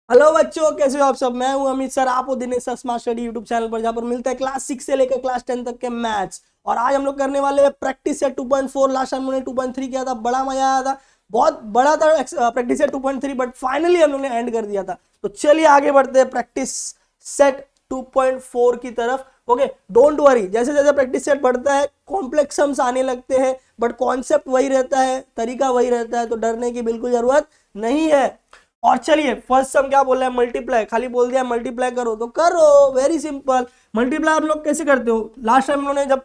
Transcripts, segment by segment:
Hello बच्चों, कैसे हो आप सब। मैं हूं अमित सर, आप हो Dinesh sir smart study YouTube channel पर, जहां पर मिलता है क्लास 6 से लेकर क्लास 10 तक के मैथ्स। और आज हम लोग करने वाले हैं प्रैक्टिस सेट 2.4। लास्ट टाइम हमने 2.3 किया था, बड़ा मजा आया था, बहुत बड़ा था प्रैक्टिस सेट 2.3, बट फाइनली हम लोग ने एंड कर दिया था। तो चलिए आगे बढ़ते हैं प्रैक्टिस सेट 2.4 की तरफ। ओके, डोंट वरी, जैसे जैसे प्रैक्टिस सेट बढ़ता है कॉम्प्लेक्स सम्स आने लगते हैं, बट कॉन्सेप्ट वही रहता है, तरीका वही रहता है, तो डरने की बिल्कुल जरूरत नहीं है। और चलिए फर्स्ट सम क्या बोल रहा है, मल्टीप्लाई। खाली बोल दिया मल्टीप्लाई करो तो करो, वेरी सिंपल। मल्टीप्लाई आप लोग कैसे करते हो, लास्ट टाइम उन्होंने जब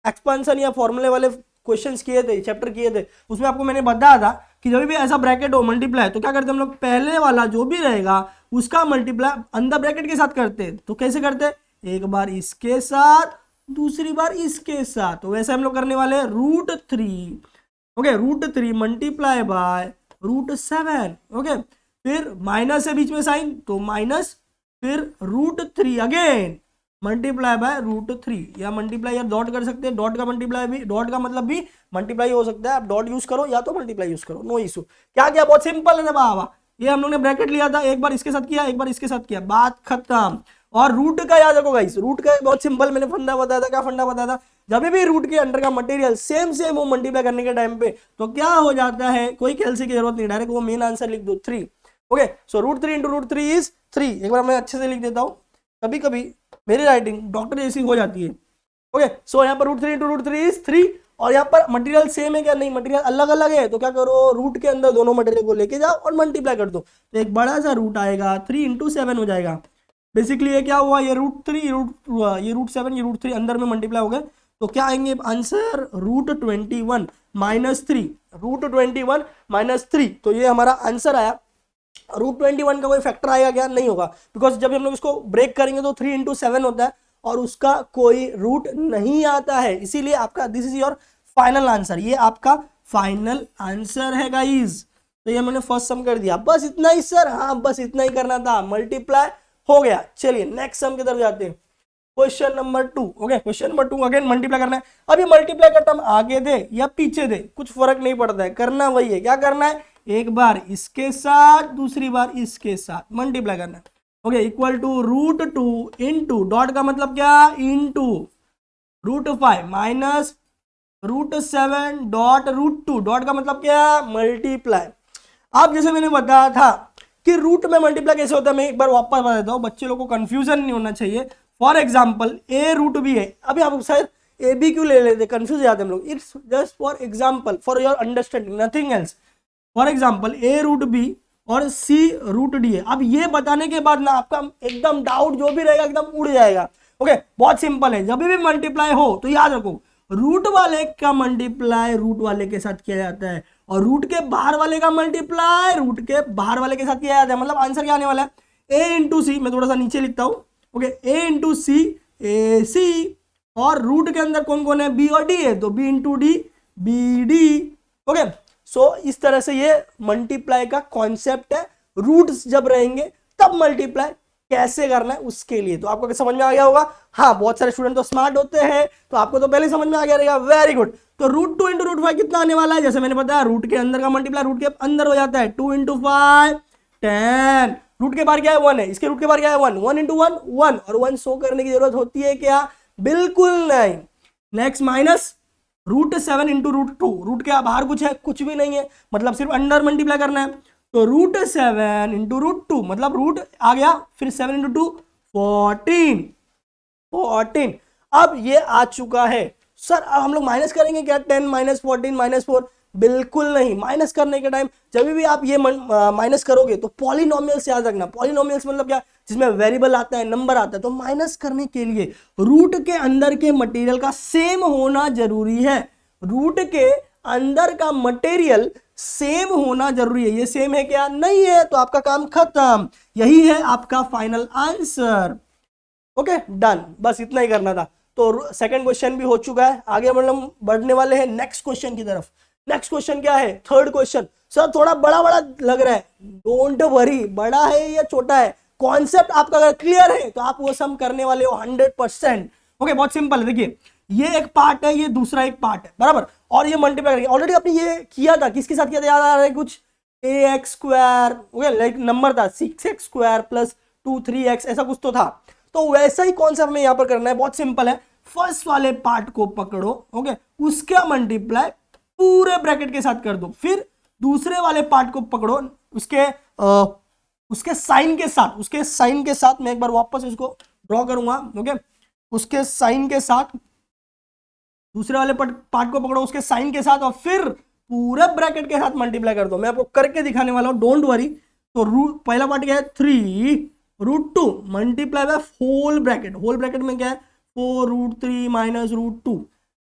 एक्सपेंशन या फॉर्मूले वाले क्वेश्चंस किए थे, चैप्टर किए थे, उसमें आपको मैंने बताया था कि जब भी ऐसा ब्रैकेट हो मल्टीप्लाई तो क्या करते हम लोग, पहले वाला जो भी रहेगा उसका मल्टीप्लाई अंदर ब्रैकेट के साथ करते। तो कैसे करते, एक बार इसके साथ, दूसरी बार इसके साथ। तो वैसे हम लोग करने वाले हैं √3। Okay, √3 multiply by √7। ओके, फिर माइनस है बीच में साइन, तो माइनस, फिर √3 अगेन मल्टीप्लाई बाय √3, या मल्टीप्लाई या डॉट कर सकते हैं। डॉट का मल्टीप्लाई भी, डॉट का मतलब भी मल्टीप्लाई हो सकता है। आप डॉट यूज करो या तो मल्टीप्लाई यूज करो, नो इशू। क्या किया, बहुत सिंपल है बाबा। ये हम लोग ने ब्रैकेट लिया था, एक बार इसके साथ किया, एक बार इसके साथ किया, बात खत्म। और रूट का याद रखो गाइस, रूट का बहुत सिंपल मैंने फंडा बताया था। क्या फंडा बताया था, जब भी रूट के अंडर का मटेरियल सेम सेम हो मल्टीप्लाई करने के टाइम पे, तो क्या हो जाता है, कोई कैलसी की जरूरत नहीं, डायरेक्ट वो मेन आंसर लिख दो 3। Okay, so √3 into √3 is 3। एक बार मैं अच्छे से लिख देता हूँ, कभी कभी मेरी राइटिंग डॉक्टर जैसी हो जाती है। ओके, सो यहाँ पर √3 इंटू √3 इज 3। और यहाँ पर मटेरियल सेम है क्या, नहीं, मटेरियल अलग अलग है, तो क्या करो, रूट के अंदर दोनों मटेरियल को लेके जाओ और मल्टीप्लाई कर दो, तो एक बड़ा सा रूट आएगा, 3 इंटू 7 हो जाएगा। बेसिकली ये क्या हुआ, ये √3 ये √7 ये √3 अंदर में मल्टीप्लाई हो गए, तो क्या आएंगे आंसर, √21 माइनस 3, √21 माइनस 3। तो ये हमारा आंसर आया। √21 का कोई फैक्टर आएगा क्या, नहीं होगा, बिकॉज जब हम लोग इसको ब्रेक करेंगे तो 3 इंटू 7 होता है और उसका कोई रूट नहीं आता है, इसीलिए आपका this is your final answer. ये आपका फाइनल आंसर है गाइज। तो ये मैंने फर्स्ट सम कर दिया, बस इतना ही सर, हाँ बस इतना ही करना था, मल्टीप्लाई हो गया। चलिए नेक्स्ट सम की तरफ जाते हैं, question number 2। Okay, question number 2 again multiply करना है। अभी मल्टीप्लाई का टर्म आगे दे या पीछे दे कुछ फर्क नहीं पड़ता है, करना वही है। क्या करना है, एक बार इसके साथ, दूसरी बार इसके साथ मल्टीप्लाई करना है। Okay, equal to √2 into, dot का मतलब क्या, इंटू √5 माइनस √7 डॉट √2, डॉट का मतलब क्या, मल्टीप्लाई। अब जैसे मैंने बताया था कि रूट में मल्टीप्लाई कैसे होता है, मैं एक बार वापस बता देता हूँ, बच्चे लोगों को कंफ्यूजन नहीं होना चाहिए। फॉर एग्जाम्पल A√B है, अभी आप शायद AB क्यों ले लेते, कंफ्यूज हो जाते हम लोग। It's just for example, for your understanding, nothing else. For example A√B और C√D है। अब ये बताने के बाद ना आपका एकदम डाउट जो भी रहेगा एकदम उड़ जाएगा। ओके, बहुत सिंपल है, जब भी मल्टीप्लाई हो तो याद रखो, रूट वाले का मल्टीप्लाई रूट वाले के साथ किया जाता है, और रूट के बाहर वाले का मल्टीप्लाई रूट के बाहर वाले के साथ किया जाता है। मतलब आंसर क्या आने वाला है, A इंटू सी, मैं थोड़ा सा नीचे लिखता हूं। ओके, A इंटू सी, ए सी, और रूट के अंदर कौन कौन है, बी और डी है, तो B into D, B D. Okay, so इस तरह से ये मल्टीप्लाई का कॉन्सेप्ट है। रूट्स जब रहेंगे तब मल्टीप्लाई कैसे करना है उसके लिए, तो आपको समझ में आ गया होगा। हाँ, बहुत सारे स्टूडेंट तो स्मार्ट होते हैं, तो आपको तो पहले समझ में आ गया रहेगा, वेरी गुड। तो √2 इंटू √5 कितना आने वाला है, जैसे मैंने बताया रूट के अंदर का मल्टीप्लाई रूट के अंदर हो जाता है, 2 इंटू 5 10। रूट के बाहर क्या है, 1 है, इसके रूट के बाहर क्या है, 1, 1 इंटू 1 1, और 1 शो करने की जरूरत होती है क्या, बिल्कुल नहीं। नेक्स्ट माइनस √7 इंटू √2, रूट के बाहर कुछ है, कुछ भी नहीं है, मतलब सिर्फ अंडर मल्टीप्लाई करना है। तो √7 इंटू √2 मतलब रूट आ गया, फिर 7 इंटू 2 14, 14। अब ये आ चुका है सर, अब हम लोग माइनस करेंगे क्या, 10 माइनस 14 माइनस 4, बिल्कुल नहीं। माइनस करने के टाइम जब भी आप ये माइनस करोगे तो पॉलिनोमियल्स याद रखना। पॉलिनोमियल्स मतलब क्या, जिसमें वेरिएबल आता है, नंबर आता है, तो माइनस करने के लिए रूट के अंदर के मटेरियल का सेम होना जरूरी है। रूट के अंदर का मटेरियल सेम होना जरूरी है। ये सेम है क्या, नहीं है, तो आपका काम खत्म। यही है आपका फाइनल आंसर। ओके, डन, बस इतना ही करना था। तो सेकंड क्वेश्चन भी हो चुका है, आगे मतलब बढ़ने वाले हैं नेक्स्ट क्वेश्चन की तरफ। नेक्स्ट क्वेश्चन क्या है, थर्ड क्वेश्चन। सर थोड़ा बड़ा बड़ा लग रहा है, डोंट वरी, बड़ा है या छोटा है, कॉन्सेप्ट आपका अगर क्लियर है तो आप वो सम करने वाले हो 100%। ओके, बहुत सिंपल है, देखिए ये एक पार्ट है, ये दूसरा एक पार्ट है, बराबर, और ये मल्टीप्लाई करेंगे। ऑलरेडी आपने ये किया था, किसके साथ किया था, याद आ रहा है कुछ, ax² ओके, लाइक नंबर था 6x² प्लस 2 3x ऐसा कुछ तो था। तो वैसा ही कॉन्सेप्ट में यहाँ पर करना है, बहुत सिंपल है। फर्स्ट वाले पार्ट को पकड़ो, ओके, उसका मल्टीप्लाई पूरे ब्रैकेट के साथ कर दो, फिर दूसरे वाले पार्ट को पकड़ो, उसके साइन के साथ, उसके साइन के साथ मैं एक बार वापस इसको ड्रॉ करूंगा, ओके, उसके साइन के साथ दूसरे वाले पार्ट को पकड़ो उसके साइन के साथ और फिर पूरे ब्रैकेट के साथ मल्टीप्लाई कर दो। मैं आपको करके दिखाने वाला हूं, डोंट वरी। तो पहला पार्ट क्या है 3√2 multiply by whole bracket, whole bracket में क्या है 4√3 माइनस √2।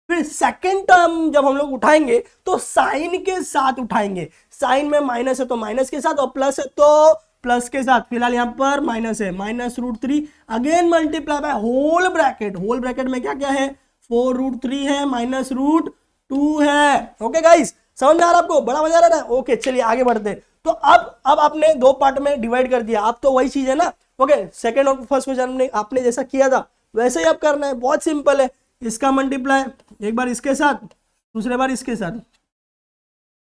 फिर सेकेंड टर्म जब हम लोग उठाएंगे तो साइन के साथ उठाएंगे, साइन में माइनस है तो माइनस के साथ और प्लस है तो प्लस के साथ, फिलहाल यहां पर माइनस है, -√3 again multiply by whole bracket, whole bracket में क्या क्या है 4√3 है -√2 है। ओके गाइस, समझ में आ रहा है आपको, बड़ा मजा आ रहा है। ओके चलिए आगे बढ़ते हैं। तो अब आपने दो पार्ट में डिवाइड कर दिया, अब तो वही चीज है ना। ओके, सेकंड और फर्स्ट क्वेश्चन आपने जैसा किया था वैसे ही आप करना है, बहुत सिंपल है। इसका मल्टीप्लाई एक बार इसके साथ, दूसरे बार इसके साथ।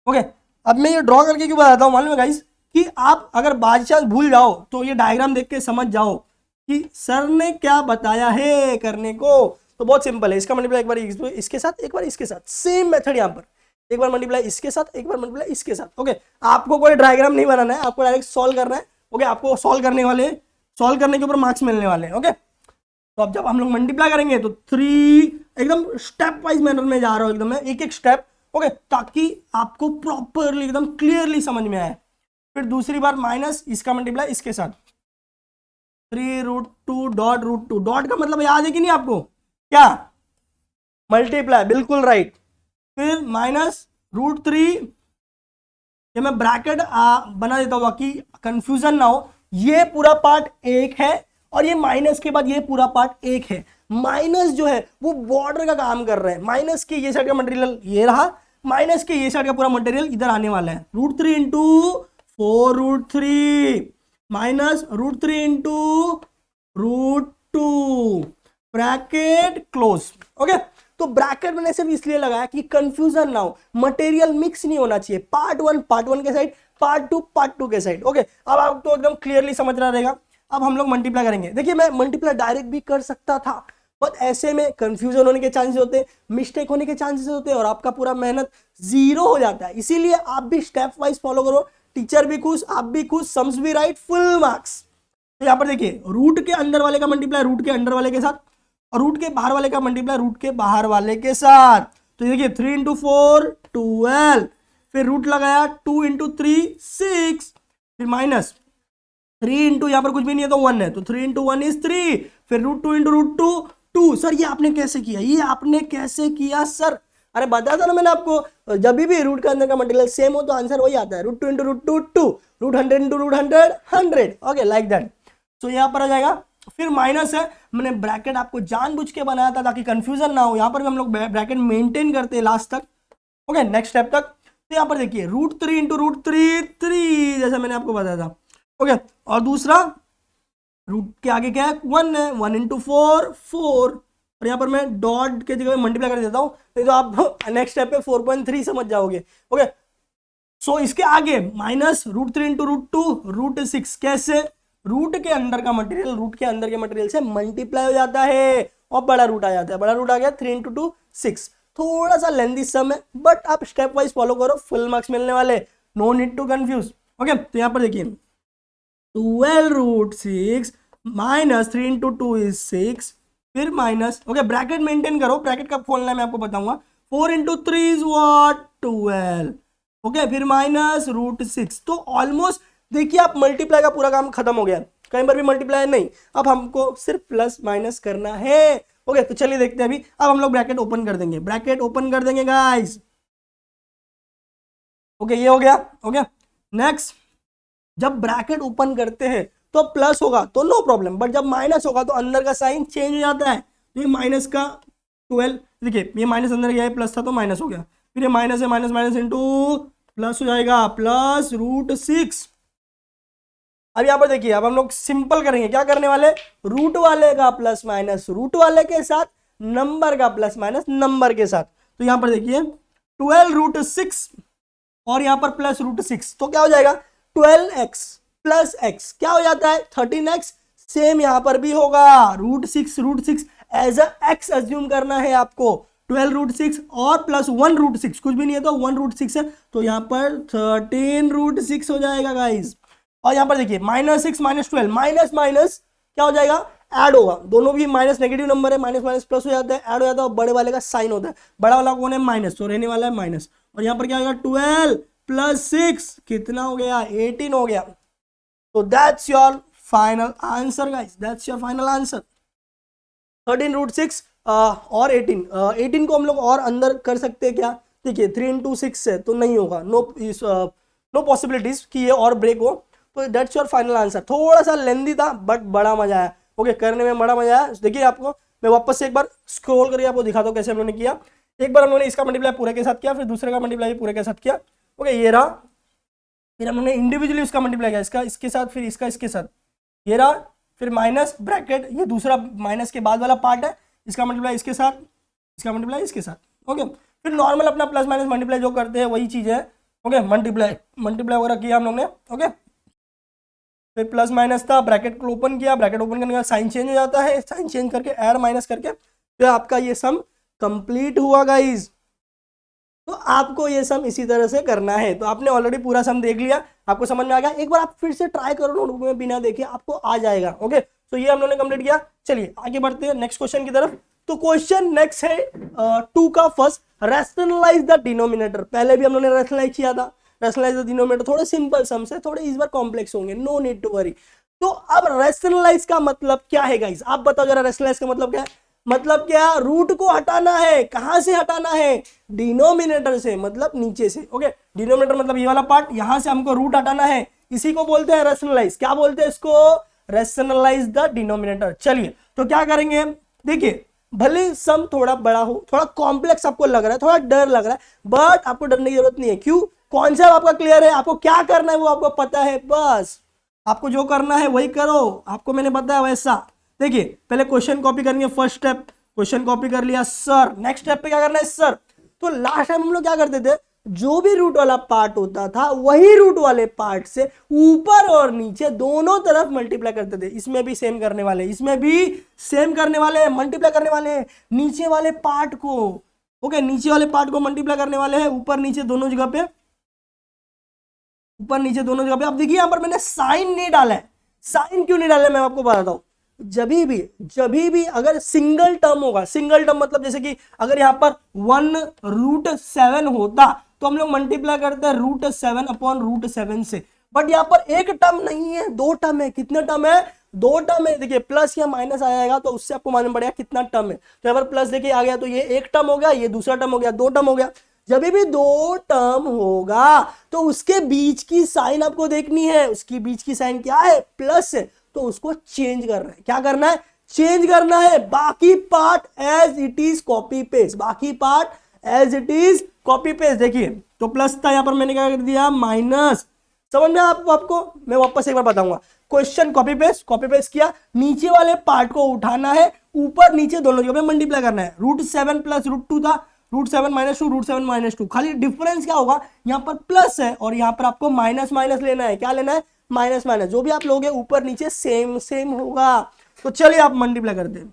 ओके, अब मैं ये ड्रॉ करके क्यों बताता हूँ मालूम है गाइस, कि आप अगर बाई चांस भूल जाओ तो ये डायग्राम देख के समझ जाओ कि सर ने क्या बताया है करने को। तो बहुत सिंपल है, इसका मल्टीप्लाई एक बार इसके साथ, एक बार इसके साथ, सेम मेथड यहाँ पर, एक बार मल्टीप्लाई इसके साथ, एक बार मल्टीप्लाई इसके साथ। ओके, आपको कोई डायग्राम नहीं बनाना है, आपको डायरेक्ट सॉल्व करना है। ओके, आपको सॉल्व करने के ऊपर मार्क्स मिलने वाले हैं। ओके, तो अब जब हम लोग मल्टीप्लाई करेंगे तो 3 एकदम स्टेप वाइज मैनर में जा रहा हूं, एकदम मैं एक एक स्टेप, ओके, ताकि आपको प्रॉपरली एकदम क्लियरली समझ में आए। फिर दूसरी बार माइनस इसका मल्टीप्लाई इसके साथ, 3√2 .√2, डॉट का मतलब याद है कि नहीं आपको, क्या मल्टीप्लाई, बिल्कुल राइट। फिर -√3, ये मैं ब्रैकेट बना देता हूं ताकि कंफ्यूजन ना हो। ये पूरा पार्ट एक है और ये माइनस के बाद ये पूरा पार्ट एक है। माइनस जो है वो बॉर्डर का काम कर रहे हैं, माइनस के ये साइड का मटेरियल ये रहा, माइनस के ये साइड का पूरा मटेरियल इधर आने वाला है। √3 into 4√3 minus √3 into √2 bracket close. Okay, तो ब्रैकेट मैंने सिर्फ इसलिए लगाया कि कंफ्यूजन ना हो, मटेरियल मिक्स नहीं होना चाहिए, पार्ट वन के साइड, पार्ट टू के साइड। ओके, अब आपको एकदम क्लियरली समझ रहा रहेगा। अब हम लोग मल्टीप्लाई करेंगे। देखिए, मैं मल्टीप्लाई डायरेक्ट भी कर सकता था, बट ऐसे में कंफ्यूजन होने के चांसेस होते हैं, मिस्टेक होने के चांसेस होते हैं और आपका पूरा मेहनत जीरो हो जाता है। इसीलिए आप भी स्टेप वाइज फॉलो करो, टीचर भी खुश, आप भी खुश, सम्स भी राइट, फुल मार्क्स। तो यहाँ पर देखिए, रूट के अंदर वाले का मल्टीप्लाई रूट के अंदर वाले के साथ और रूट के बाहर वाले का मल्टीप्लाई रूट के बाहर वाले के साथ। तो देखिए 3 इंटू 4 12, फिर रूट लगाया 2 इंटू 3 6, फिर माइनस 3 इंटू यहाँ पर कुछ भी नहीं है तो 1 है, तो 3 इंटू 1 इज 3, फिर √2 इंटू √2 2। सर ये आपने कैसे किया, ये आपने कैसे किया सर? अरे बताया था ना मैंने आपको, जब भी रूट के अंदर का मटेरियल सेम हो तो आंसर वही आता है, √2 into √2 2, √100 into √100 100। Okay, like that. तो यहाँ पर आ जाएगा, फिर माइनस है, मैंने ब्रैकेट आपको जानबूझ के बनाया था ताकि कंफ्यूजन ना हो। यहाँ पर भी हम लोग ब्रैकेट मेंटेन करते हैं लास्ट तक, ओके, नेक्स्ट स्टेप तक। तो यहाँ पर देखिए √3 इंटू √3 3, जैसा मैंने आपको बताया था। ओके, और दूसरा रूट के आगे क्या है 1 है, 1 इंटू 4 4, और यहाँ पर मैं डॉट के जगह मल्टीप्लाई कर देता हूँ, नहीं तो आप नेक्स्ट स्टेप पे 4.3 समझ जाओगे। ओके, सो इसके आगे माइनस √3 इंटू √2 √6। कैसे? रूट के अंदर का मटेरियल रूट के अंदर के मटेरियल से मल्टीप्लाई हो जाता है और बड़ा रूट आ जाता है। बड़ा रूट आ गया 3 इंटू 2 6। थोड़ा सा लेंथी सम है, बट आप स्टेप वाइज फॉलो करो, फुल मार्क्स मिलने वाले, no need to confuse. Okay, तो यहाँ पर देखिए 12√6 माइनस 3 इंटू 2 इज 6, फिर माइनस, ओके, ब्रैकेट मेंटेन करो, ब्रैकेट कब खोलना है मैं आपको बताऊंगा। 4 इंटू 3 इज व्हाट 12, ओके, फिर माइनस √6। तो ऑलमोस्ट देखिए आप मल्टीप्लाई का पूरा काम खत्म हो गया, कहीं पर भी मल्टीप्लाई नहीं, अब हमको सिर्फ प्लस माइनस करना है। ओके, तो चलिए देखते हैं अभी। अब हम लोग ब्रैकेट ओपन कर देंगे, ब्रैकेट ओपन कर देंगे गाइस। ओके, ये हो गया। ओके, नेक्स्ट, जब ब्रैकेट ओपन करते हैं तो प्लस होगा तो नो प्रॉब्लम, बट जब माइनस होगा तो अंदर का साइन चेंज हो जाता है। तो ये माइनस का 12, देखिए ये माइनस अंदर गया है, प्लस था तो माइनस हो गया, फिर ये माइनस है, माइनस माइनस इंटू प्लस हो जाएगा, प्लस √6। अब यहाँ पर देखिए, अब हम लोग सिंपल करेंगे, क्या करने वाले, रूट वाले का प्लस माइनस रूट वाले के साथ, नंबर का प्लस माइनस नंबर के साथ। तो यहाँ पर देखिए 12√6 और यहाँ पर प्लस रूट 6, तो क्या हो जाएगा 12x प्लस x क्या हो जाता है 13x। सेम यहाँ पर भी होगा root 6 as a x assume करना है आपको। 12 रूट 6 और प्लस 1 रूट 6 कुछ भी नहीं है तो 1 रूट 6 है, तो यहाँ पर 13 रूट 6 हो जाएगा गाइज। और यहाँ पर देखिए -6 -12 माइनस माइनस क्या हो जाएगा ऐड होगा, दोनों भी माइनस नेगेटिव नंबर है, माइनस माइनस प्लस हो जाता है, ऐड हो जाता है और बड़े वाले का साइन होता है। बड़ा वाला कौन है माइनस, तो रहने वाला है माइनस। और यहाँ पर क्या होगा 12 प्लस 6 कितना हो गया 18 हो गया। तो that's your final answer guys, that's your final answer 13 root 6 और 18 को हम लोग और अंदर कर सकते हैं क्या, देखिए 3 इंटू 6 है तो नहीं होगा, नो पॉसिबिलिटीज कि ये और ब्रेक हो। तो दैट्स योर फाइनल आंसर। थोड़ा सा लेंदी था बट बड़ा मजा आया, ओके करने में बड़ा मजा आया। देखिए आपको मैं वापस से एक बार स्क्रॉल करके आपको दिखाता हूँ कैसे हम लोगों ने किया। एक बार हम लोगों ने इसका मल्टीप्लाई पूरे के साथ किया, फिर दूसरे का मल्टीप्लाई पूरे के साथ किया, ओके ये रहा। फिर हम लोगों ने इंडिविजुअली उसका मल्टीप्लाई किया, इसका इसके साथ, फिर इसका इसके साथ, ये रहा। फिर माइनस ब्रैकेट, ये दूसरा माइनस के बाद वाला पार्ट है, इसका मल्टीप्लाई इसके साथ, इसका मल्टीप्लाई इसके साथ, ओके। फिर नॉर्मल अपना प्लस माइनस मल्टीप्लाई जो करते हैं वही चीज़ है, ओके। मल्टीप्लाई वगैरह किया हम लोग ने, ओके। फिर प्लस माइनस था, ब्रैकेट को ओपन किया, ब्रैकेट ओपन करने के बाद साइन चेंज हो जाता है, साइन चेंज करके ऐड माइनस करके फिर आपका ये सम कंप्लीट हुआ गाइज। तो आपको ये सम इसी तरह से करना है। तो आपने ऑलरेडी पूरा सम देख लिया, आपको समझ में आ गया। एक बार आप फिर से ट्राई करो नोटबुक में बिना देखे, आपको आ जाएगा, ओके। तो ये हम लोगों ने कंप्लीट किया। चलिए आगे बढ़ते हैं नेक्स्ट क्वेश्चन की तरफ। तो क्वेश्चन नेक्स्ट है 2 का फर्स्ट, रैशनलाइज द डिनोमिनेटर। पहले भी हम लोगों ने रैशनलाइज किया था, रैशनलाइज द डिनोमिनेटर। थोड़े सिंपल सम्स है, थोड़े इस बार कॉम्प्लेक्स होंगे, नो नीड टू वरी। तो अब रैशनलाइज का मतलब क्या है गाइस, आप बताओ जरा रैशनलाइज का मतलब क्या है। मतलब क्या, रूट को हटाना है। कहां से हटाना है, डिनोमिनेटर से, मतलब नीचे से, ओके। डिनोमिनेटर मतलब ये वाला पार्ट, यहां से हमको रूट हटाना है, इसी को बोलते हैं रैशनलाइज। क्या बोलते हैं इसको, रैशनलाइज द डिनोमिनेटर। चलिए तो क्या करेंगे, देखिए भले सम थोड़ा बड़ा हो, थोड़ा कॉम्प्लेक्स आपको लग रहा है, थोड़ा डर लग रहा है, बट आपको डरने की जरूरत नहीं है। क्यों, कॉन्सेप्ट आपका क्लियर है, आपको क्या करना है वो आपको पता है, बस आपको जो करना है वही करो, आपको मैंने बताया वैसा। देखिए पहले क्वेश्चन कॉपी करेंगे, फर्स्ट स्टेप क्वेश्चन कॉपी कर लिया सर, नेक्स्ट स्टेप पे क्या करना है सर। तो लास्ट टाइम हम लोग क्या करते थे, जो भी रूट वाला पार्ट होता था वही रूट वाले पार्ट से ऊपर और नीचे दोनों तरफ मल्टीप्लाई करते थे। इसमें भी सेम करने वाले, इसमें भी सेम करने वाले, मल्टीप्लाई करने वाले नीचे वाले पार्ट को, ओके। नीचे वाले पार्ट को मल्टीप्लाई करने वाले हैं, ऊपर नीचे दोनों जगह पे, ऊपर नीचे दोनों जगह पे। अब देखिए यहां पर मैंने साइन नहीं डाला है। साइन क्यों नहीं डाला है मैं आपको बताता हूं। जब भी अगर सिंगल टर्म होगा, सिंगल टर्म मतलब जैसे कि अगर यहां पर 1√7 होता तो हम लोग मल्टीप्लाई करते हैं √7 अपॉन √7 से। बट यहां पर एक टर्म नहीं है, दो टर्म है। कितने टर्म है, दो टर्म है। देखिए प्लस या माइनस आ जाएगा तो उससे आपको मालूम पड़ेगा कितना टर्म है। तो यहां पर प्लस देखिए आ गया, तो ये एक टर्म हो गया, ये दूसरा टर्म हो गया, दो टर्म हो गया। जब भी दो टर्म होगा तो उसके बीच की साइन आपको देखनी है, उसकी बीच की साइन क्या है, प्लस है, तो उसको चेंज करना है। क्या करना है, चेंज करना है। बाकी part as it is copy paste, बाकी part as it is copy paste. देखिए तो प्लस था, यहां पर मैंने क्या कर दिया माइनस। समझ में आपको मैं वापस एक बार बताऊंगा। क्वेश्चन कॉपी पेस्ट किया, नीचे वाले पार्ट को उठाना है, ऊपर नीचे दोनों जगह पे मल्टीप्लाई करना है। √7 प्लस √2 था, √7 माइनस 2, √7 माइनस 2। खाली डिफरेंस क्या होगा, यहाँ पर प्लस है और यहाँ पर आपको माइनस माइनस लेना है। क्या लेना है, माइनस माइनस। जो भी आप लोगे ऊपर नीचे सेम सेम होगा। तो चलिए आप मल्टीप्लाई करते हैं।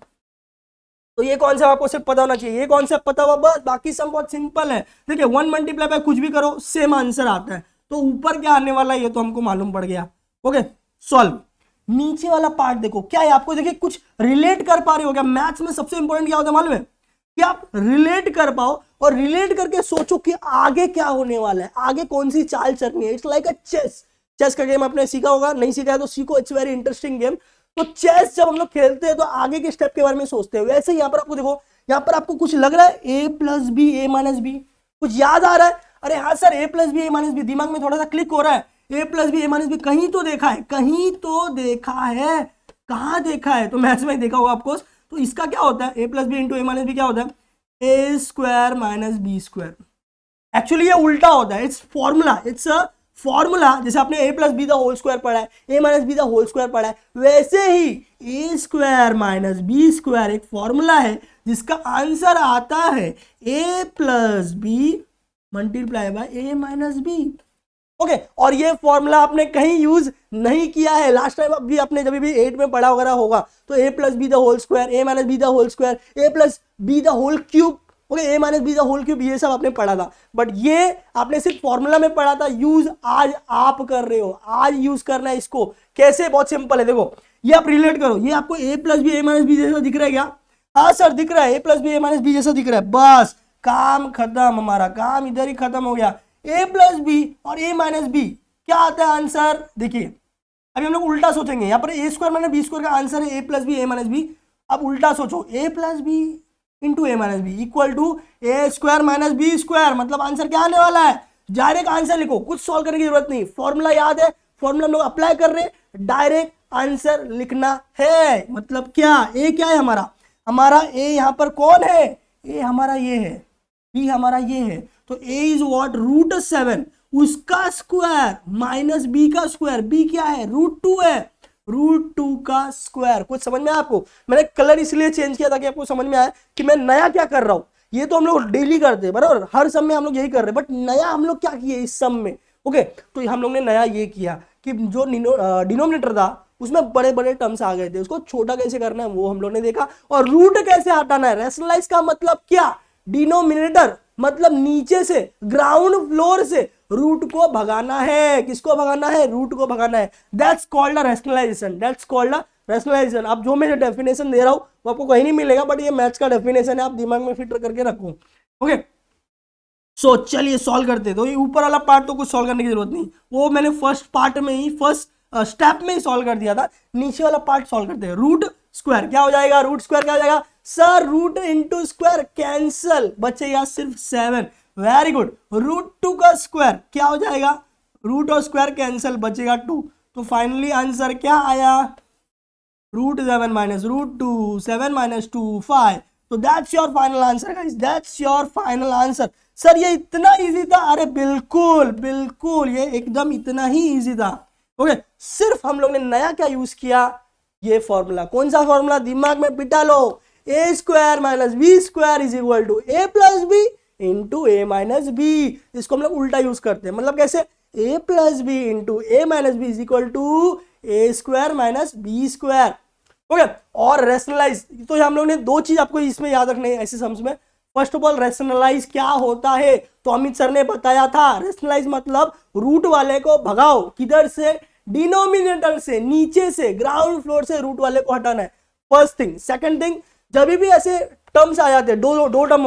तो ये कॉन्सेप्ट आपको सिर्फ पता होना चाहिए, ये कॉन्सेप्ट पता हुआ बस, बाकी सब बहुत सिंपल है। देखिए 1 मल्टीप्लाई बाय कुछ भी करो सेम आंसर आता है। तो ऊपर क्या आने वाला है ये तो हमको मालूम पड़ गया, ओके। सॉल्व। नीचे वाला पार्ट देखो क्या है, आपको देखिए कुछ रिलेट कर पा रहे हो क्या। मैथ्स में सबसे इंपॉर्टेंट क्या होता है मालूम है, कि आप रिलेट कर पाओ और रिलेट करके सोचो कि आगे क्या होने वाला है, आगे कौन सी चाल चलनी है। इट्स लाइक अ चेस का गेम आपने सीखा होगा, नहीं सीखा है तो सीखो, इट्स वेरी इंटरेस्टिंग गेम। तो चेस जब हम लोग खेलते हैं तो आगे के स्टेप के बारे में सोचते हैं। वैसे यहाँ पर आपको देखो, यहाँ पर आपको कुछ लग रहा है a + b a - b, कुछ याद आ रहा है, अरे हाँ sir a + b a - b, दिमाग में थोड़ा सा क्लिक हो रहा है। a + b a - b कहीं तो देखा है, कहीं तो देखा है, कहाँ देखा है, तो मैथ्स में देखा होगा आपको। तो इसका क्या होता है, a + b × a - b क्या होता है, a² - b²। एक्चुअली ये उल्टा होता है, इट्स फॉर्मूला। जैसे आपने a + b ² पढ़ा है, a - b ² पढ़ा है, वैसे ही a² - b² एक फॉर्मूला है जिसका आंसर आता है a + b multiply by A minus B. Okay, और ये फॉर्मूला आपने कहीं यूज नहीं किया है, लास्ट टाइम भी आपने जब भी 8 में पढ़ा वगैरह होगा तो a plus b the whole square, a minus b the whole square, a plus b the whole cube, okay, a minus b the whole cube, ये सब आपने पढ़ा था। बट ये आपने सिर्फ फॉर्मूला में पढ़ा था, यूज आज आप कर रहे हो, आज यूज करना है इसको। कैसे? बहुत सिंपल है, देखो ये आप रिलेट करो, ये आपको ए plus b a minus B जैसा दिख रहा है क्या? हाँ सर दिख रहा है, a plus b a minus B जैसा दिख रहा है, बस काम खत्म, हमारा काम इधर ही खत्म हो गया। ए प्लस बी और ए माइनस बी क्या आता है आंसर? देखिए अभी हम लोग उल्टा सोचेंगे, यहाँ पर a square minus b square का आंसर है a plus b a minus b. अब उल्टा सोचो, a plus b into a minus b equal to a square minus b square, मतलब आंसर क्या आने वाला है? डायरेक्ट आंसर लिखो, कुछ सॉल्व करने की जरूरत नहीं, फॉर्मूला याद है, फॉर्मूला हम लोग अप्लाई कर रहे हैं, डायरेक्ट आंसर लिखना है। मतलब क्या? ए क्या है हमारा? हमारा ए यहाँ पर कौन है? ए हमारा ये है, बी हमारा ये है, तो ए इज व्हाट? रूट 7 उसका स्क्वायर माइनस बी का स्क्वायर, बी क्या है? रूट 2 है, रूट 2 का स्क्वायर। कुछ समझ में आया आपको? मैंने कलर इसलिए चेंज किया ताकि आपको समझ में आए कि मैं नया क्या कर रहा हूं। ये तो हम लोग डेली करते हैं बराबर, हर सम में हम लोग यही कर रहे हैं, बट नया हम लोग क्या किए इस सम में? ओके, तो हम लोग ने नया ये किया कि जो डिनोमिनेटर था उसमें बड़े बड़े टर्म्स आ गए थे, उसको छोटा कैसे करना है वो हम लोग ने देखा, और रूट कैसे हटाना है। रैशनलाइज का मतलब क्या? डिनोमिनेटर मतलब नीचे से, ग्राउंड फ्लोर से रूट को भगाना है। किसको भगाना है? रूट को भगाना है। That's called a rationalisation, that's called a rationalisation. अब जो मैं डेफिनेशन दे रहा हूं वो आपको कहीं नहीं मिलेगा, बट ये मैथ्स का डेफिनेशन है, आप दिमाग में फिट करके रखो। ओके, सो चलिए सॉल्व करते। तो ये ऊपर वाला पार्ट तो कुछ सॉल्व करने की जरूरत नहीं, वो मैंने फर्स्ट पार्ट में ही, फर्स्ट स्टेप में ही सॉल्व कर दिया था। नीचे वाला पार्ट सॉल्व करते हैं। रूट स्क्वायर क्या हो जाएगा? रूट स्क्वायर क्या हो जाएगा sir? Root into square cancel, बचेगा सिर्फ 7। Very good. रूट 2 का स्क्वायर क्या हो जाएगा? रूट और स्क्वायर कैंसल, बचेगा 2। तो फाइनली आंसर क्या आया? Root 7 minus root 2, 7 minus 2 5। तो that's your final answer guys, that's your final answer. Sir ये इतना इजी था? अरे बिल्कुल बिल्कुल, ये एकदम इतना ही इजी था। ओके, सिर्फ हम लोग ने नया क्या यूज किया? ये फॉर्मूला। कौन सा फॉर्मूला? दिमाग में बिठा लो, a square minus b square is equal to a plus b into a minus b. इसको हम लोग उल्टा यूज करते हैं, मतलब कैसे? A plus b into a minus b is equal to a square minus b square. Okay, और rationalise, तो हम लोग ने दो चीज आपको इसमें याद रखने है ऐसे सम्स में। फर्स्ट ऑफ ऑल रैशनलाइज क्या होता है तो अमित सर ने बताया था। रैशनलाइज मतलब रूट वाले को भगाओ, किधर से? डिनोमिनेटर से, नीचे से, ग्राउंड फ्लोर से रूट वाले को हटाना है, फर्स्ट थिंग। सेकंड थिंग, जब भी ऐसे टर्म्स आ जाते हैं, दो टर्म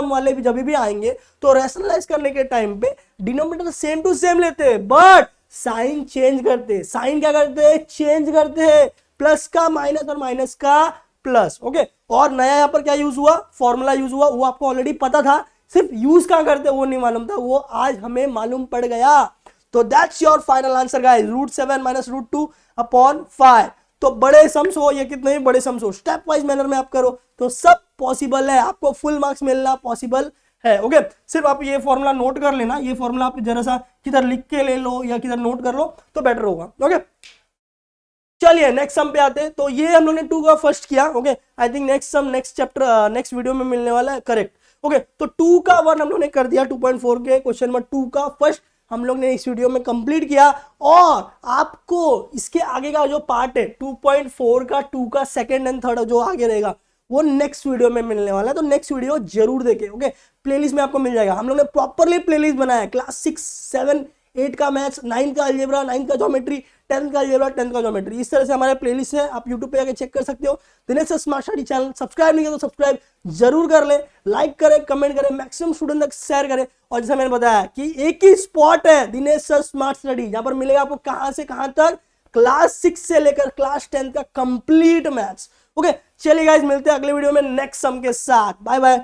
वाले भी जब भी आएंगे तो रैशनलाइज करने के टाइम पे डिनोमिनेटर सेम टू सेम लेते हैं, बट साइन चेंज करते हैं। साइन क्या करते हैं? चेंज करते हैं, प्लस का माइनस और माइनस का प्लस। ओके, और नया यहाँ पर क्या यूज हुआ? फॉर्मूला यूज हुआ, वो आपको ऑलरेडी पता था, सिर्फ यूज कहां करते वो नहीं मालूम था, वो आज हमें मालूम पड़ गया। तो that's your final answer guys, root 7 minus root 2 upon 5। तो बड़े सम्स हो या कितने भी बड़े सम्स हो, स्टेप वाइज मैनर में आप करो तो सब पॉसिबल है, आपको फुल मार्क्स मिलना पॉसिबल है। ओके, सिर्फ आप ये फॉर्मूला नोट कर लेना, ये फॉर्मूला आप जरा सा किधर लिख के ले लो या किधर नोट कर लो तो बेटर होगा। ओके, चलिए नेक्स्ट सम पे आते हैं। तो ये हम लोग ने 2 का फर्स्ट किया। Okay, I think next sum next chapter next video में मिलने वाला है, करेक्ट। ओके, तो 2 का 1 हम लोग ने कर दिया, 2.4 के क्वेश्चन नंबर 2 का फर्स्ट हम लोग ने इस वीडियो में कंप्लीट किया। और आपको इसके आगे का जो पार्ट है 2.4 का, 2 का सेकंड एंड थर्ड जो आगे रहेगा वो नेक्स्ट वीडियो में मिलने वाला है, तो नेक्स्ट वीडियो जरूर देखें। ओके, प्लेलिस्ट में आपको मिल जाएगा, हम लोग ने प्रॉपरली प्लेलिस्ट बनाया है। क्लास 6, 7, 8 का मैथ्स, 9 का अलजेब्रा, 9 का ज्योमेट्री, 10 का अलजेब्रा, 10 का ज्योमेट्री, इस तरह से हमारे प्लेलिस्ट है, आप यूट्यूब पे आके चेक कर सकते हो। Dinesh sir smart study channel subscribe नहीं किया तो सब्सक्राइब जरूर कर ले, लाइक करें, कमेंट करें, मैक्सिमम स्टूडेंट तक शेयर करें। और जैसा मैंने बताया कि एक ही स्पॉट है दिनेश सर स्मार्ट स्टडी, जहां पर मिलेगा आपको कहां से कहां तक, क्लास 6 से लेकर क्लास 10 का कंप्लीट मैथ्स। ओके, चलिए गाइस, मिलते हैं अगले वीडियो में नेक्स्ट सम के साथ। Bye bye.